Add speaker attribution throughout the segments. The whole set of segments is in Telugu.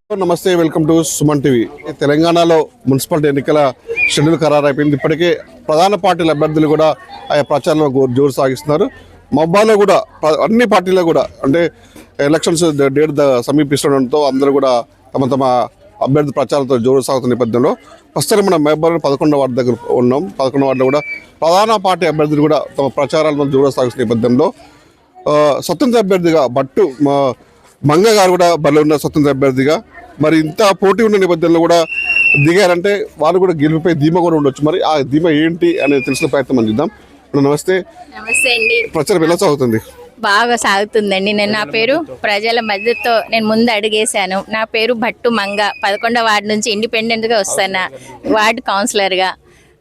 Speaker 1: నమస్తే, వెల్కమ్ టు సుమన్ టీవీ. తెలంగాణలో మున్సిపాలిటీ ఎన్నికల షెడ్యూల్ ఖరారు అయిపోయింది. ఇప్పటికే ప్రధాన పార్టీల అభ్యర్థులు కూడా ఆయా ప్రచారంలో జోరు సాగిస్తున్నారు. మబ్బాలో కూడా అన్ని పార్టీలు కూడా అంటే ఎలక్షన్స్ డేట్ సమీపిస్తుండడంతో అందరూ కూడా తమ తమ అభ్యర్థి ప్రచారంతో జోరు సాగుతున్న నేపథ్యంలో ప్రస్తుతం మనం మబ్బాలో 11వ వార్డు దగ్గర ఉన్నాం. 11వ వార్డులో కూడా ప్రధాన పార్టీ అభ్యర్థులు కూడా తమ ప్రచారాలతో జోరు సాగుతున్న నేపథ్యంలో స్వతంత్ర అభ్యర్థిగా భట్టు మంగ గారు కూడా బలి ఉన్న స్వతంత్ర అభ్యర్థిగా మరి ఇంత పోటీ ఉన్న నేపథ్యంలో కూడా దిగారంటే వాళ్ళు కూడా గెలుపుపై ధీమా కూడా ఉండొచ్చు. మరి ఆ ధీమా ఏంటి అనేది తెలిసిన ప్రయత్నం మనం చూద్దాం. నమస్తే.
Speaker 2: నమస్తే అండి.
Speaker 1: ప్రచారం ఎలా సాగుతుంది?
Speaker 2: బాగా సాగుతుందండి. నా పేరు ప్రజల మద్దతుతో నేను ముందు అడిగేశాను. నా పేరు భట్టు మంగ, 11వ వార్డు నుంచి ఇండిపెండెంట్గా వస్తాను, వార్డు కౌన్సిలర్గా.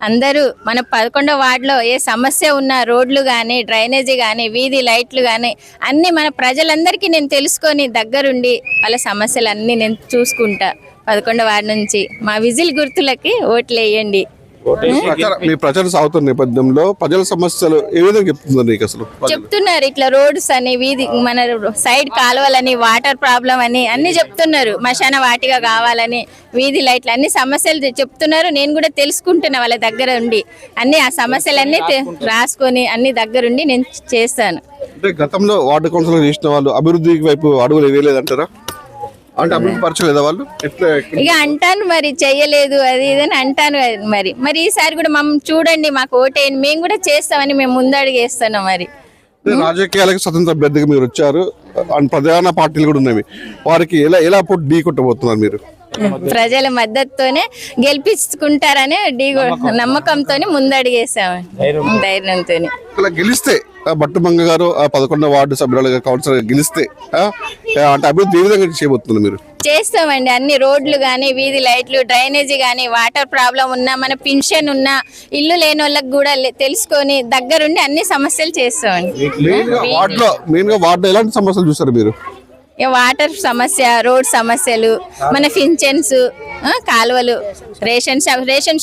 Speaker 2: అందరూ మన 11వ వార్డులో ఏ సమస్య ఉన్నా రోడ్లు కానీ, డ్రైనేజీ కానీ, వీధి లైట్లు కానీ అన్నీ మన ప్రజలందరికీ నేను తెలుసుకొని దగ్గరుండి వాళ్ళ సమస్యలన్నీ నేను చూసుకుంటా. 11వ వార్డు నుంచి మా విజిల్ గుర్తులకి ఓట్లు వేయండి.
Speaker 1: మీ ప్రచారం సాగుతున్న నేపథ్యంలో ప్రజల సమస్యలు ఏ విధంగా చెప్తున్నారు నీకు? అసలు
Speaker 2: చెప్తున్నారు ఇట్లా రోడ్స్ అని, వీధి మన సైడ్ కాలువలని, వాటర్ ప్రాబ్లం అని అన్ని చెప్తున్నారు. మశాన వాటిగా కావాలని, వీధి లైట్లు అన్ని సమస్యలు చెప్తున్నారు. నేను కూడా తెలుసుకుంటున్నా వాళ్ళ దగ్గర ఉండి అన్ని ఆ సమస్యలన్నీ రాసుకొని అన్ని దగ్గరుండి నేను చేస్తాను.
Speaker 1: అంటే గతంలో వార్డు కౌన్సిలర్ చేసిన వాళ్ళు అభివృద్ధి వైపు అడుగులు వేయలేదంటారా? అంటే అభివృద్ధి పరచలేదా వాళ్ళు?
Speaker 2: ఇక అంటాను మరి, చెయ్యలేదు అది ఇదని అంటాను. మరి ఈసారి కూడా మమ్మల్ని చూడండి, మాకు ఓటేయండి, మేము కూడా చేస్తామని మేము ముందడుగేస్తున్నాం. మరి
Speaker 1: రాజకీయాలకు స్వతంత్ర అభ్యర్థిగా మీరు వచ్చారు, ప్రధాన పార్టీలు కూడా ఉన్నాయి. వారికి ఎలా పోటీ ఢీ కొట్టబోతున్నారు మీరు?
Speaker 2: ప్రజల మద్దతుతోనే గెలిపించుకుంటారని నమ్మకంతో ముందడిగేసాము, ధైర్యంతో.
Speaker 1: ఇలా గెలిస్తే భట్టు మంగ గారు 11వ వార్డు సభ్యులుగా కౌన్సిలర్ గెలిస్తే అంటే అభివృద్ధి ఏ విధంగా చేయబోతున్నారు మీరు?
Speaker 2: చేస్తామండి. అన్ని రోడ్లు కానీ, వీధి లైట్లు, డ్రైనేజీ కానీ, వాటర్ ప్రాబ్లం ఉన్నా, మన పెన్షన్ ఉన్నా, ఇల్లు లేని వాళ్ళకి కూడా తెలుసుకొని దగ్గరుండి అన్ని సమస్యలు చేస్తామండి.
Speaker 1: మెయిన్ గా వార్డులో ఎలాంటి సమస్యలు చూస్తారు మీరు?
Speaker 2: వాటర్ సమస్య, రోడ్ సమస్యలు, మన పింఛన్స్, కాలువలు, రేషన్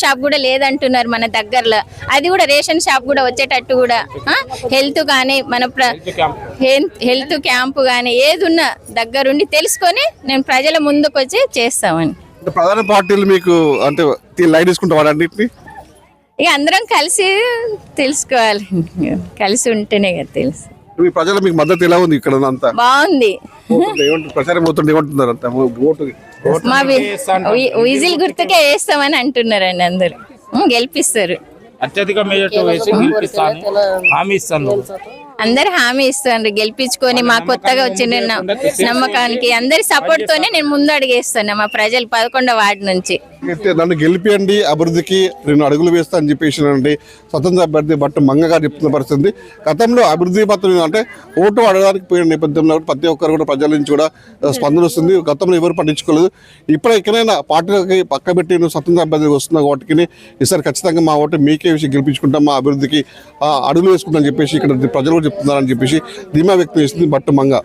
Speaker 2: షాప్ కూడా లేదంటున్నారు మన దగ్గరలో. అది కూడా రేషన్ షాప్ కూడా వచ్చేటట్టు కూడా, హెల్త్ కానీ, మన హెల్త్ క్యాంపు కానీ ఏది ఉన్నా దగ్గరుండి తెలుసుకొని నేను ప్రజల ముందుకు వచ్చి చేస్తామని.
Speaker 1: ప్రధాన పార్టీలు మీకు అంటే లైట్ తీసుకుంటాం అన్నింటినీ
Speaker 2: ఇక అందరం కలిసి తెలుసుకోవాలి, కలిసి ఉంటేనే కదా తెలుసు.
Speaker 1: ప్రజలు మీకు మద్దతు ఎలా ఉంది? ఇక్కడ అంతా బాగుంది. ప్రచారం పోతుంటే ఏమంటున్నారు? అంతా
Speaker 2: మా విజిల్ గుర్తుకే వేస్తామని అంటున్నారండి. అందరు గెలిపిస్తారు,
Speaker 3: అత్యధిక మెజారిటీ వేసి గెలిపిస్తాను హామీ ఇస్తాను.
Speaker 2: అందరు హామీ ఇస్తారు గెలిపించుకొని. మా కొత్తగా వచ్చిన నమ్మకానికి అందరి సపోర్ట్ తోనే నేను ముందు అడిగేస్తున్నా మా ప్రజలు 11వ వార్డు నుంచి.
Speaker 1: నన్ను గెలిపియండి, అభివృద్ధికి నేను అడుగులు వేస్తా అని చెప్పేసి స్వతంత్ర అభ్యర్థి భట్టు మంగ గారు చెప్తున్న పరిస్థితి. గతంలో అభివృద్ధి పత్రం అంటే ఓటు అడగడానికి పోయిన నేపథ్యంలో ప్రతి ఒక్కరు కూడా ప్రజల నుంచి కూడా స్పందన వస్తుంది. గతంలో ఎవరు పట్టించుకోలేదు. ఇప్పుడు ఎక్కడైనా పార్టీలకి పక్క పెట్టి నువ్వు స్వతంత్ర అభ్యర్థిగా వస్తున్న వాటికి ఈసారి ఖచ్చితంగా మా ఓటు మీకే విషయం గెలిపించుకుంటాం, మా అభివృద్ధికి అడుగులు వేసుకుంటామని చెప్పేసి ఇక్కడ ప్రజలు కూడా చెప్తున్నారని చెప్పేసి ధీమా వ్యక్తం చేస్తుంది భట్టు మంగ.